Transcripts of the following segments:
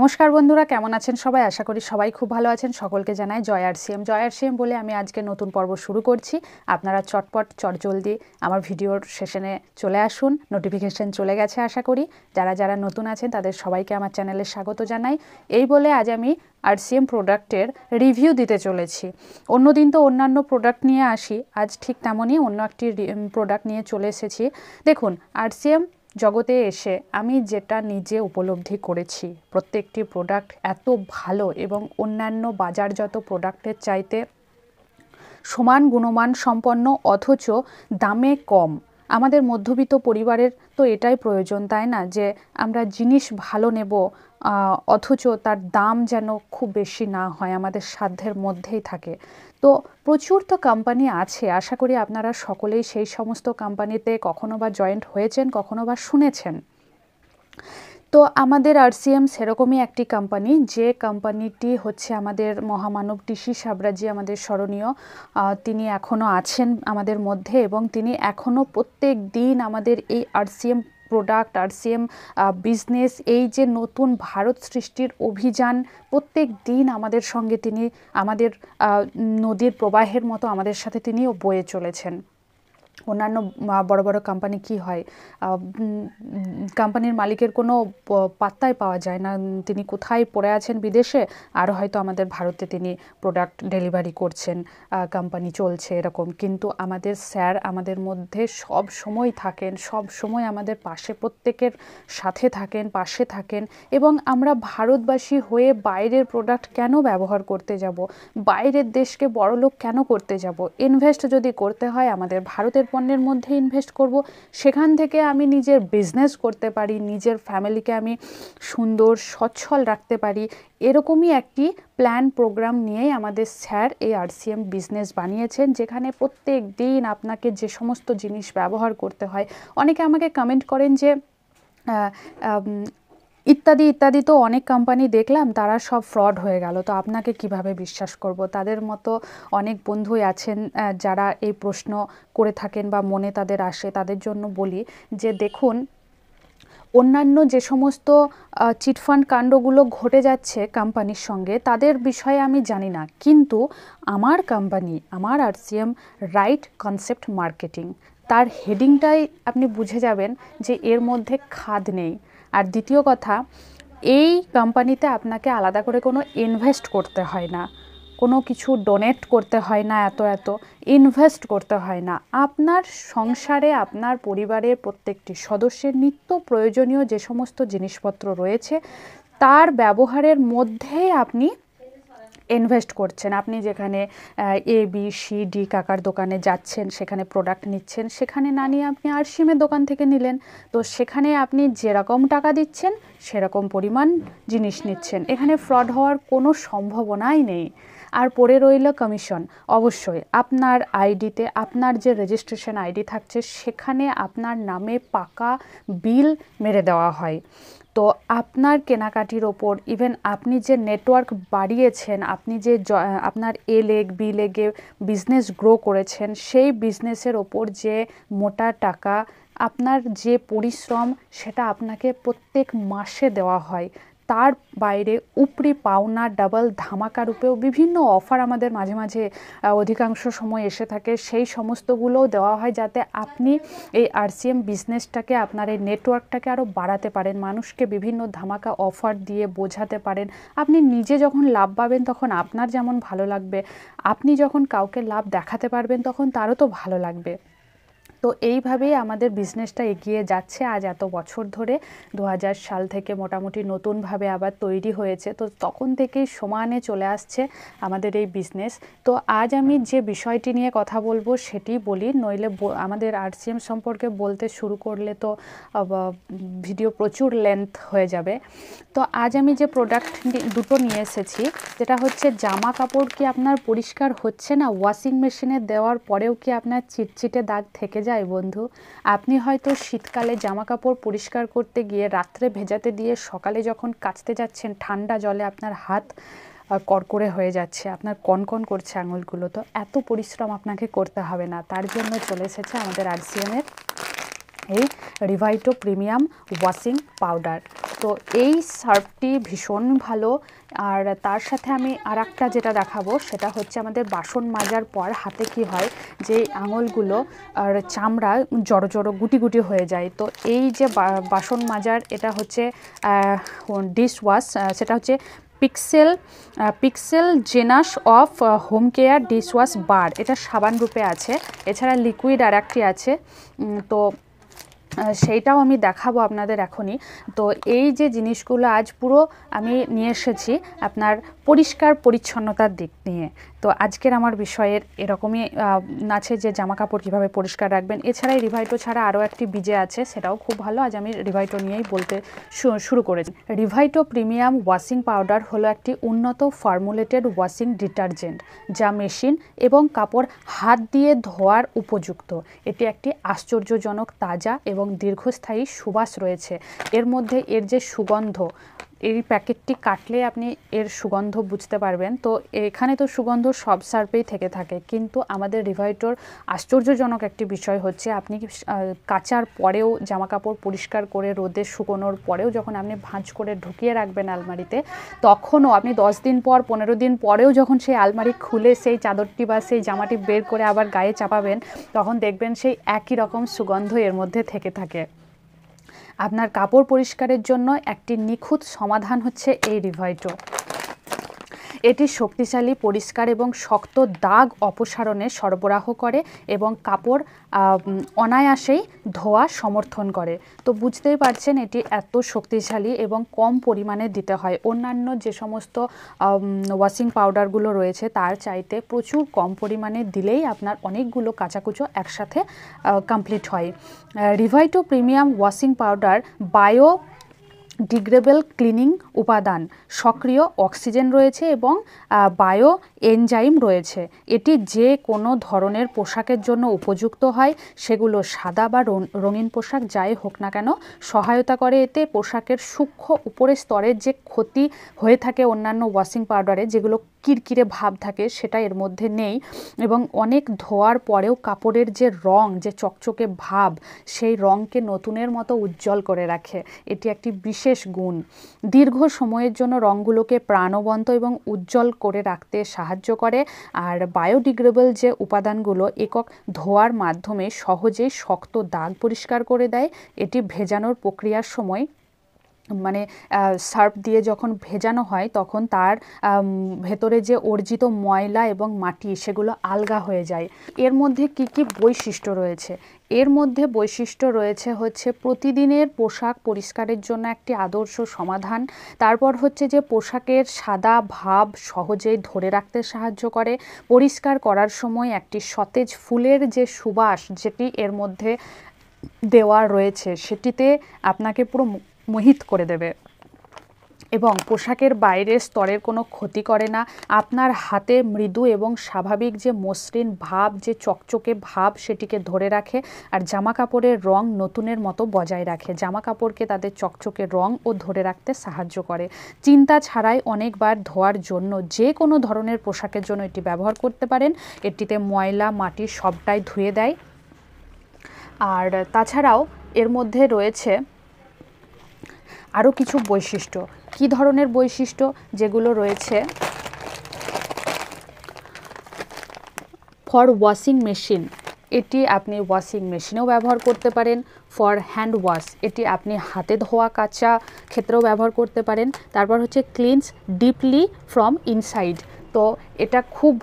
নমস্কার বন্ধুরা, কেমন আছেন সবাই? আশা করি সবাই খুব ভালো আছেন। সকলকে জানাই জয় আরসিএম বলে আমি আজকে নতুন পর্ব শুরু করছি। আপনারা চটপট চটজলদি আমার ভিডিওর সেশনে চলে আসুন। নোটিফিকেশন চলে গেছে আশা করি। যারা যারা নতুন আছেন তাদের সবাইকে আমার চ্যানেলে স্বাগত জানাই। এই বলে আজ আমি আরসিএম প্রোডাক্টের রিভিউ দিতে চলেছি। অন্যদিন তো অন্যান্য প্রোডাক্ট নিয়ে আসি, আজ ঠিক তেমনই অন্য একটি প্রোডাক্ট নিয়ে চলে এসেছি। দেখুন, আরসিএম জগতে এসে আমি যেটা নিজে উপলব্ধি করেছি, প্রত্যেকটি প্রোডাক্ট এত ভালো এবং অন্যান্য বাজারজাত প্রোডাক্টের চাইতে সমান গুণমান সম্পন্ন, অথচ দামে কম। আমাদের মধ্যবিত্ত পরিবারের তো এটাই প্রয়োজন, তাই না, যে আমরা জিনিস ভালো নেব, অথচ তার দাম যেন খুব বেশি না হয়, আমাদের সাধ্যের মধ্যেই থাকে। তো প্রচুর তো কোম্পানি আছে, আশা করি আপনারা সকলেই সেই সমস্ত কোম্পানিতে কখনো বা জয়েন্ট হয়েছেন, কখনো বা শুনেছেন। তো আমাদের আরসিএম সেরকমই একটি কোম্পানি, যে কোম্পানিটি হচ্ছে আমাদের মহামানব টিসি সাবরাজি, আমাদের স্মরণীয়। তিনি এখনও আছেন আমাদের মধ্যে এবং তিনি এখনও প্রত্যেক দিন আমাদের এই আরসিএম প্রোডাক্ট, আরসিএম বিজনেস, এই যে নতুন ভারত সৃষ্টির অভিযান, প্রত্যেক দিন আমাদের সঙ্গে তিনি আমাদের নদীর প্রবাহের মতো আমাদের সাথে তিনিও বয়ে চলেছেন। অন্যান্য বড় বড় কোম্পানি কি হয়, কোম্পানির মালিকের কোনো পাত্তাই পাওয়া যায় না, তিনি কোথায় পড়ে আছেন বিদেশে, আর হয়তো আমাদের ভারতে তিনি প্রোডাক্ট ডেলিভারি করছেন, কোম্পানি চলছে এরকম। কিন্তু আমাদের স্যার আমাদের মধ্যে সব সময় থাকেন, সব সময় আমাদের পাশে, প্রত্যেকের সাথে থাকেন, পাশে থাকেন। এবং আমরা ভারতবাসী হয়ে বাইরের প্রোডাক্ট কেন ব্যবহার করতে যাব, বাইরের দেশকে বড়লোক কেন করতে যাব? ইনভেস্ট যদি করতে হয় আমাদের ভারতের পণ্যের মধ্যে ইনভেস্ট করব, সেখান থেকে আমি নিজের বিজনেস করতে পারি, নিজের ফ্যামিলিকে আমি সুন্দর সচ্ছল রাখতে পারি। এরকমই একটি প্ল্যান প্রোগ্রাম নিয়েই আমাদের স্যার এই আরসিএম বিজনেস বানিয়েছেন, যেখানে প্রত্যেক দিন আপনাকে যে সমস্ত জিনিস ব্যবহার করতে হয়। অনেকে আমাকে কমেন্ট করেন যে ইত্যাদি ইত্যাদি, তো অনেক কোম্পানি দেখলাম তারা সব ফ্রড হয়ে গেল, তো আপনাকে কিভাবে বিশ্বাস করব? তাদের মতো অনেক বন্ধুই আছেন যারা এই প্রশ্ন করে থাকেন বা মনে তাদের আসে। তাদের জন্য বলি যে দেখুন, অন্যান্য যে সমস্ত চিটফান্ড কাণ্ডগুলো ঘটে যাচ্ছে কোম্পানির সঙ্গে, তাদের বিষয়ে আমি জানি না, কিন্তু আমার কোম্পানি, আমার আরসিএম রাইট কনসেপ্ট মার্কেটিং, তার হেডিংটাই আপনি বুঝে যাবেন যে এর মধ্যে খাদ নেই। আর দ্বিতীয় কথা, এই কোম্পানিতে আপনাকে আলাদা করে কোনো ইনভেস্ট করতে হয় না, কোনো কিছু ডোনেট করতে হয় না, এত ইনভেস্ট করতে হয় না। আপনার সংসারে, আপনার পরিবারের প্রত্যেকটি সদস্যের নিত্য প্রয়োজনীয় যে সমস্ত জিনিসপত্র রয়েছে, তার ব্যবহারের মধ্যেই আপনি ইনভেস্ট করছেন। আপনি যেখানে ABCD কাকার দোকানে যাচ্ছেন, সেখানে প্রোডাক্ট নিচ্ছেন, সেখানে না নিয়ে আপনি আরসিএমের দোকান থেকে নিলেন, তো সেখানে আপনি যেরকম টাকা দিচ্ছেন সেরকম পরিমাণ জিনিস নিচ্ছেন। এখানে ফ্রড হওয়ার কোনো সম্ভাবনাই নেই। আর পড়ে রইল কমিশন। অবশ্যই আপনার আইডিতে, আপনার যে রেজিস্ট্রেশন আইডি থাকছে, সেখানে আপনার নামে পাকা বিল মেরে দেওয়া হয়। তো আপনার কেনাকাটির ওপর, ইভেন আপনি যে নেটওয়ার্ক বাড়িয়েছেন, আপনি যে আপনার A লেগ B লেগে বিজনেস গ্রো করেছেন, সেই বিজনেসের ওপর যে মোটা টাকা, আপনার যে পরিশ্রম, সেটা আপনাকে প্রত্যেক মাসে দেওয়া হয়। তার বাইরে উপরি পাওনা, ডাবল ধামাকা রূপেও বিভিন্ন অফার আমাদের মাঝে মাঝে অধিকাংশ সময় এসে থাকে, সেই সমস্তগুলোও দেওয়া হয়, যাতে আপনি এই আরসিএম বিজনেসটাকে, আপনার এই নেটওয়ার্কটাকে আরও বাড়াতে পারেন, মানুষকে বিভিন্ন ধামাকা অফার দিয়ে বোঝাতে পারেন। আপনি নিজে যখন লাভ পাবেন তখন আপনার যেমন ভালো লাগবে, আপনি যখন কাউকে লাভ দেখাতে পারবেন তখন তারও তো ভালো লাগবে। তো এইভাবেই আমাদের বিজনেসটা এগিয়ে যাচ্ছে আজ এত বছর ধরে। 2000 সাল থেকে মোটামুটি নতুনভাবে আবার তৈরি হয়েছে, তো তখন থেকেই সমানে চলে আসছে আমাদের এই বিজনেস। তো আজ আমি যে বিষয়টি নিয়ে কথা বলবো সেটি বলি, নইলে আমাদের আরসিএম সম্পর্কে বলতে শুরু করলে তো ভিডিও প্রচুর লেন্থ হয়ে যাবে। তো আজ আমি যে প্রোডাক্ট দুটো নিয়ে এসেছি, যেটা হচ্ছে জামা কাপড় কি আপনার পরিষ্কার হচ্ছে না, ওয়াশিং মেশিনে দেওয়ার পরেও কি আপনার চিটচিটে দাগ থেকে যায় বন্ধু? আপনি হয়তো শীতকালে জামা কাপড় পরিষ্কার করতে গিয়ে রাত্রে ভেজাতে দিয়ে সকালে যখন কাচতে যাচ্ছেন, ঠান্ডা জলে আপনার হাত কড়কড়ে হয়ে যাচ্ছে, আপনার কনকন করছে আঙুলগুলো। তো এত পরিশ্রম আপনাকে করতে হবে না, তার জন্য চলে এসেছে আমাদের আরসিএমের এই রিভাইটো প্রিমিয়াম ওয়াশিং পাউডার। তো এই সার্ফটি ভীষণ ভালো। আর তার সাথে আমি আর একটা যেটা দেখাবো সেটা হচ্ছে আমাদের বাসন মাজার পর হাতে কি হয় যে আঙুলগুলো আর চামড়া জড়ো জড়ো গুটি গুটি হয়ে যায়। তো এই যে বাসন মাজার এটা হচ্ছে ডিশ ওয়াশ, সেটা হচ্ছে pixel genus of home care dish wash bar. এটা সাবান রূপে আছে, এছাড়া লিকুইড আর একটি আছে। তো সেইটাও আমি দেখাবো আপনাদের এখনই। তো এই যে জিনিসগুলো আজ পুরো আমি নিয়ে এসেছি আপনার পরিষ্কার পরিচ্ছন্নতার দিক নিয়ে। তো আজকের আমার বিষয়ের এরকমই আছে যে জামা কাপড় কীভাবে পরিষ্কার রাখবেন। এছাড়া রিভাইটো ছাড়া আরও একটি বিজে আছে, সেটাও খুব ভালো। আজ আমি রিভাইটো নিয়েই বলতে শুরু করেছি। রিভাইটো প্রিমিয়াম ওয়াশিং পাউডার হলো একটি উন্নত ফর্মুলেটেড ওয়াশিং ডিটারজেন্ট যা মেশিন এবং কাপড় হাত দিয়ে ধোয়ার উপযুক্ত। এটি একটি আশ্চর্যজনক তাজা এবং দীর্ঘস্থায়ী সুবাস রয়েছে এর মধ্যে। এর যে সুগন্ধ, এই প্যাকেটটি কাটলে আপনি এর সুগন্ধ বুঝতে পারবেন। তো এখানে তো সুগন্ধ সব সার্ফেই থেকে থাকে, কিন্তু আমাদের রিভাইটোর আশ্চর্যজনক একটি বিষয় হচ্ছে আপনি কাচার পরেও, জামা কাপড় পরিষ্কার করে রোদে শুকোনোর পরেও যখন আপনি ভাঁজ করে ঢুকিয়ে রাখবেন আলমারিতে, তখনও আপনি 10 দিন পর 15 দিন পরেও যখন সেই আলমারি খুলে সেই চাদরটি বা সেই জামাটি বের করে আবার গায়ে চাপাবেন, তখন দেখবেন সেই একই রকম সুগন্ধ এর মধ্যে থেকে থাকে। আপনার কাপড় পরিষ্কারের জন্য একটি নিখুঁত সমাধান হচ্ছে এই রিভাইটো। এটি শক্তিশালী পরিষ্কার এবং শক্ত দাগ অপসারণে সরবরাহ করে এবং কাপড় অনায়াসেই ধোয়া সমর্থন করে। তো বুঝতেই পারছেন এটি এত শক্তিশালী এবং কম পরিমাণে দিতে হয়। অন্যান্য যে সমস্ত ওয়াশিং পাউডারগুলো রয়েছে তার চাইতে প্রচুর কম পরিমাণে দিলেই আপনার অনেকগুলো কাচাকুচো একসাথে কমপ্লিট হয়। Revito premium washing powder biodegradable cleaning উপাদান, সক্রিয় অক্সিজেন রয়েছে এবং বায়ো এনজাইম রয়েছে। এটি যে কোনো ধরনের পোশাকের জন্য উপযুক্ত হয়, সেগুলো সাদা বা রঙিন পোশাক যাই হোক না কেন সহায়তা করে। এতে পোশাকের সূক্ষ্ম উপরের স্তরের যে ক্ষতি হয়ে থাকে অন্যান্য ওয়াশিং পাউডারে, যেগুলো কিরকিরে ভাব থাকে, সেটা এর মধ্যে নেই। এবং অনেক ধোয়ার পরেও কাপড়ের যে রং, যে চকচকে ভাব, সেই রঙকে নতুনের মতো উজ্জ্বল করে রাখে। এটি একটি বিশেষ গুণ। দীর্ঘ সময়ের জন্য রঙগুলোকে প্রাণবন্ত এবং উজ্জ্বল করে রাখতে সাহায্য করে। আর বায়োডিগ্রেডেবল যে উপাদানগুলো একক ধোয়ার মাধ্যমে সহজেই শক্ত দাগ পরিষ্কার করে দেয়। এটি ভেজানোর প্রক্রিয়ার সময়, মানে সার্ফ দিয়ে যখন ভেজানো হয় তখন তার ভেতরে যে অর্জিত ময়লা এবং মাটি সেগুলো আলগা হয়ে যায়। এর মধ্যে কি কি বৈশিষ্ট্য রয়েছে? এর মধ্যে বৈশিষ্ট্য রয়েছে হচ্ছে প্রতিদিনের পোশাক পরিষ্কারের জন্য একটি আদর্শ সমাধান। তারপর হচ্ছে যে পোশাকের সাদা ভাব সহজেই ধরে রাখতে সাহায্য করে। পরিষ্কার করার সময় একটি সতেজ ফুলের যে সুবাস যেটি এর মধ্যে দেওয়া রয়েছে সেটিতে আপনাকে পুরো মোহিত করে দেবে এবং পোশাকের বাইরের স্তরের কোনো ক্ষতি করে না। আপনার হাতে মৃদু এবং স্বাভাবিক যে মসৃণ ভাব, যে চকচকে ভাব, সেটিকে ধরে রাখে। আর জামা কাপড়ের রং নতুনের মতো বজায় রাখে। জামা কাপড়কে তাদের চকচকে রং ও ধরে রাখতে সাহায্য করে। চিন্তা ছাড়াই অনেকবার ধোয়ার জন্য যে কোনো ধরনের পোশাকের জন্য এটি ব্যবহার করতে পারেন। এটিতে ময়লা মাটি সবটাই ধুয়ে দেয়। আর তাছাড়াও এর মধ্যে রয়েছে আরও কিছু বৈশিষ্ট্য। কী ধরনের বৈশিষ্ট্য? যেগুলো রয়েছে ফর ওয়াশিং মেশিন, এটি আপনি ওয়াশিং মেশিনেও ব্যবহার করতে পারেন। ফর হ্যান্ড ওয়াশ, এটি আপনি হাতে ধোয়া কাচা ক্ষেত্রেও ব্যবহার করতে পারেন। তারপর হচ্ছে ক্লিনস ডিপলি ফ্রম ইনসাইড, তো এটা খুব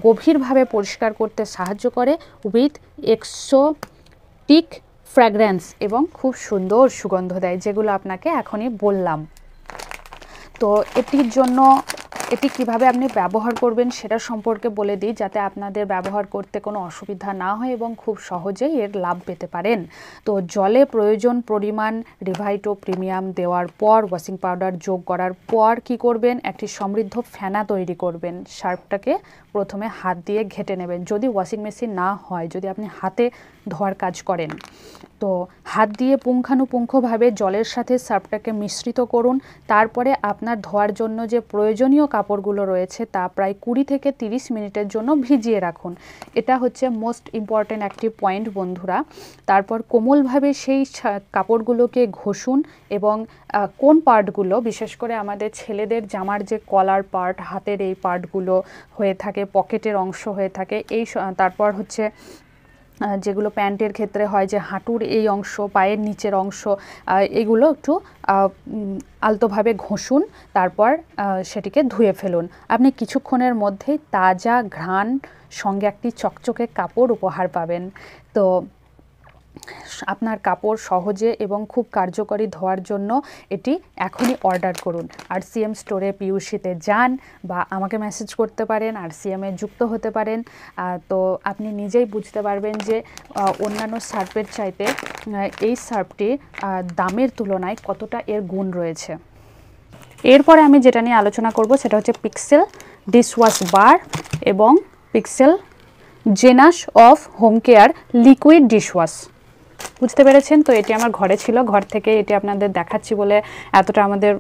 গভীরভাবে পরিষ্কার করতে সাহায্য করে। উইথ এক্সোটিক ফ্র্যাগ্রেন্স, এবং খুব সুন্দর সুগন্ধ দেয়, যেগুলো আপনাকে এখনই বললাম। তো এটির জন্য এটি কিভাবে আপনি ব্যবহার করবেন সেটা সম্পর্কে বলে দিই, যাতে আপনাদের ব্যবহার করতে কোনো অসুবিধা না হয় এবং খুব সহজেই এর লাভ পেতে পারেন। তো জলে প্রয়োজন পরিমাণ রিভাইটো প্রিমিয়াম দেওয়ার পর, ওয়াশিং পাউডার যোগ করার পর কি করবেন? একটি সমৃদ্ধ ফেনা তৈরি করবেন। সার্ফটাকে প্রথমে হাত দিয়ে ঘেঁটে নেবেন। যদি ওয়াশিং মেশিন না হয়, যদি আপনি হাতে ধোয়ার কাজ করেন, তো হাত দিয়ে পুঙ্খানুপুঙ্খভাবে জলের সাথে সার্ফটাকে মিশ্রিত করুন। তারপরে আপনার ধোয়ার জন্য যে প্রয়োজনীয় কাপড়গুলো রয়েছে তা প্রায় 20 থেকে 30 মিনিটের জন্য ভিজিয়ে রাখুন। এটা হচ্ছে মোস্ট ইম্পর্ট্যান্ট একটি পয়েন্ট বন্ধুরা। তারপর কোমলভাবে সেই কাপড়গুলোকে ঘষুন এবং কোন পার্টগুলো, বিশেষ করে আমাদের ছেলেদের জামার যে কলার পার্ট, হাতের এই পার্টগুলো হয়ে থাকে, পকেটের অংশ হয়ে থাকে, তারপর হচ্ছে যেগুলো প্যান্টের ক্ষেত্রে হয় যে হাঁটুর এই অংশ, পায়ের নিচের অংশ, এগুলো একটু আলতোভাবে ঘষুন। তারপর সেটিকে ধুয়ে ফেলুন। আপনি কিছুক্ষণের মধ্যেই তাজা ঘ্রাণ সঙ্গে একটি চকচকে কাপড় উপহার পাবেন। তো আপনার কাপড় সহজে এবং খুব কার্যকরী ধোয়ার জন্য এটি এখনই অর্ডার করুন। RCM স্টোরে পিউসিতে যান বা আমাকে মেসেজ করতে পারেন, RCM-এ যুক্ত হতে পারেন। তো আপনি নিজেই বুঝতে পারবেন যে অন্যান্য সার্ফের চাইতে এই সার্ফটি দামের তুলনায় কতটা এর গুণ রয়েছে। এরপরে আমি যেটা নিয়ে আলোচনা করব সেটা হচ্ছে পিক্সেল ডিশওয়াশ বার এবং pixel genus of home care liquid dishwash. বুঝতে পেরেছেন? তো এটি আমার ঘরে ছিল, ঘর থেকে এটি আপনাদের দেখাচ্ছি বলে এতটা আমাদের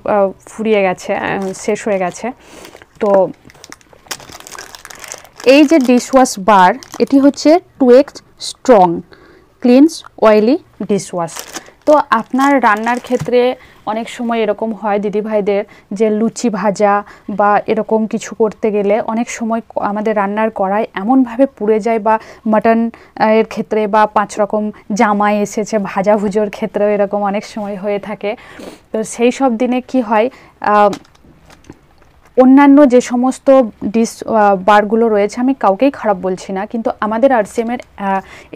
ফুরিয়ে গেছে, শেষ হয়ে গেছে। তো এই যে ডিশওয়াশ বার, এটি হচ্ছে 2x স্ট্রং ক্লিনস অয়েলি ডিশওয়াশ। তো আপনার রান্নার ক্ষেত্রে অনেক সময় এরকম হয় দিদিভাইদের যে লুচি ভাজা বা এরকম কিছু করতে গেলে অনেক সময় আমাদের রান্নার কড়াই এমনভাবে পুড়ে যায়, বা মাটন এর ক্ষেত্রে বা 5 রকম জামাই এসেছে ভাজাভুজোর ক্ষেত্রেও এরকম অনেক সময় হয়ে থাকে। তো সেই সব দিনে কি হয়, অন্যান্য যে সমস্ত ডিশ বারগুলো রয়েছে, আমি কাউকেই খারাপ বলছি না, কিন্তু আমাদের RCM-এর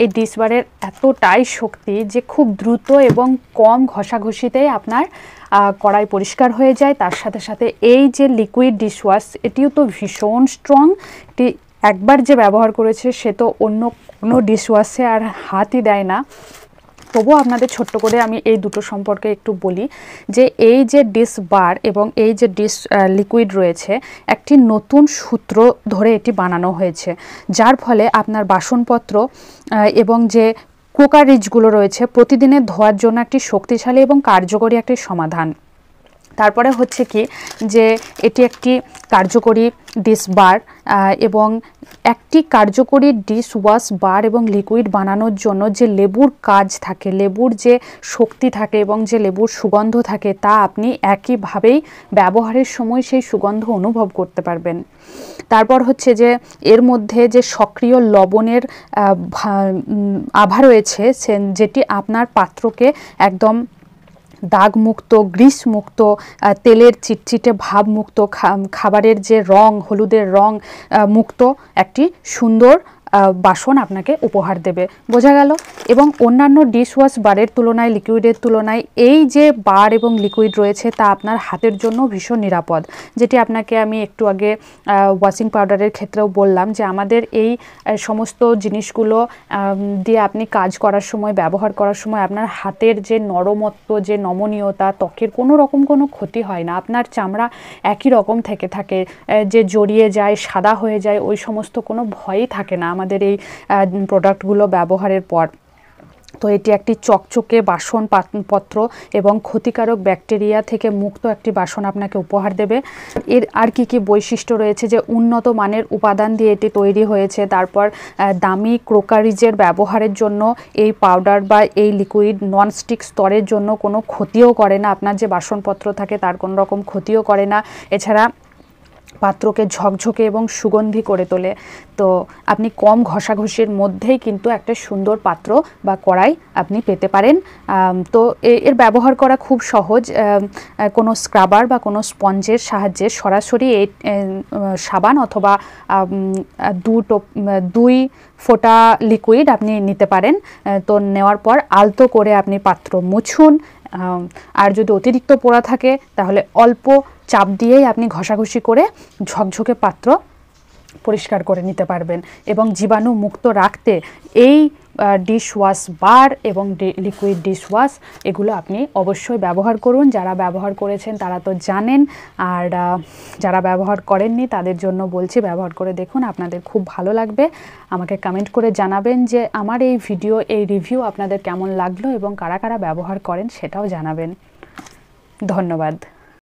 এই ডিশ বারের এতটাই শক্তি যে খুব দ্রুত এবং কম ঘষাঘষিতেই আপনার কড়াই পরিষ্কার হয়ে যায়। তার সাথে সাথে এই যে লিকুইড ডিশওয়াশ, এটিও তো ভীষণ স্ট্রং। এটি একবার যে ব্যবহার করেছে সে তো অন্য কোনো ডিশওয়াশে আর হাতই দেয় না। তবুও আপনাদের ছোট্ট করে আমি এই দুটো সম্পর্কে একটু বলি যে এই যে ডিশ বার এবং এই যে ডিশ লিকুইড রয়েছে, একটি নতুন সূত্র ধরে এটি বানানো হয়েছে, যার ফলে আপনার বাসনপত্র এবং যে ক্রোকারিজগুলো রয়েছে প্রতিদিনের ধোয়ার জন্য একটি শক্তিশালী এবং কার্যকরী একটি সমাধান। তারপরে হচ্ছে কি যে এটি একটি কার্যকরী ডিশ বার এবং একটি কার্যকরী ডিশ ওয়াশ বার এবং লিকুইড বানানোর জন্য যে লেবুর কাজ থাকে, লেবুর যে শক্তি থাকে এবং যে লেবুর সুগন্ধ থাকে, তা আপনি একইভাবেই ব্যবহারের সময় সেই সুগন্ধ অনুভব করতে পারবেন। তারপর হচ্ছে যে এর মধ্যে যে সক্রিয় লবণের আভা রয়েছে, যেটি আপনার পাত্রকে একদম দাগমুক্ত, গ্রিসমুক্ত, তেলের চিটচিটে ভাবমুক্ত, খাবারের যে রং, হলুদের রং মুক্ত একটি সুন্দর বাসন আপনাকে উপহার দেবে। বোঝা গেল? এবং অন্যান্য ডিশওয়াশ বারের তুলনায়, লিকুইডের তুলনায় এই যে বার এবং লিকুইড রয়েছে তা আপনার হাতের জন্য ভীষণ নিরাপদ। যেটি আপনাকে আমি একটু আগে ওয়াশিং পাউডারের ক্ষেত্রেও বললাম যে আমাদের এই সমস্ত জিনিসগুলো দিয়ে আপনি কাজ করার সময়, ব্যবহার করার সময় আপনার হাতের যে নরমত্ব, যে নমনীয়তা, ত্বকের কোনো রকম কোনো ক্ষতি হয় না। আপনার চামড়া একই রকম থেকে থাকে, যে জড়িয়ে যায়, সাদা হয়ে যায়, ওই সমস্ত কোনো ভয়ই থাকে না আমাদের এই প্রোডাক্টগুলো ব্যবহারের পর। তো এটি একটি চকচকে বাসনপত্র এবং ক্ষতিকারক ব্যাকটেরিয়া থেকে মুক্ত একটি বাসন আপনাকে উপহার দেবে। এর আর কি কি বৈশিষ্ট্য রয়েছে, যে উন্নত মানের উপাদান দিয়ে এটি তৈরি হয়েছে। তারপর দামি ক্রোকারিজের ব্যবহারের জন্য এই পাউডার বা এই লিকুইড ননস্টিক স্তরের জন্য কোনো ক্ষতিও করে না, আপনার যে বাসনপত্র থাকে তার কোনো রকম ক্ষতিও করে না। এছাড়া পাত্রকে ঝকঝকে এবং সুগন্ধি করে তোলে। তো আপনি কম ঘষাঘষির মধ্যেই কিন্তু একটা সুন্দর পাত্র বা কড়াই আপনি পেতে পারেন। তো এর ব্যবহার করা খুব সহজ। কোনো স্ক্রাবার বা কোনো স্পঞ্জের সাহায্যে সরাসরি এই সাবান অথবা 2 ফোঁটা লিকুইড আপনি নিতে পারেন। তো নেওয়ার পর আলতো করে আপনি পাত্র মুছুন। আর যদি অতিরিক্ত পোড়া থাকে তাহলে অল্প চাপ দিয়েই আপনি ঘষাঘষি করে ঝকঝকে পাত্র পরিষ্কার করে নিতে পারবেন। এবং জীবাণু মুক্ত রাখতে এই ডিশ ওয়াশ বার এবং লিকুইড ডিশ ওয়াশ, এগুলো আপনি অবশ্যই ব্যবহার করুন। যারা ব্যবহার করেছেন তারা তো জানেন, আর যারা ব্যবহার করেননি তাদের জন্য বলছি ব্যবহার করে দেখুন, আপনাদের খুব ভালো লাগবে। আমাকে কমেন্ট করে জানাবেন যে আমার এই ভিডিও, এই রিভিউ আপনাদের কেমন লাগলো এবং কারা কারা ব্যবহার করেন সেটাও জানাবেন। ধন্যবাদ।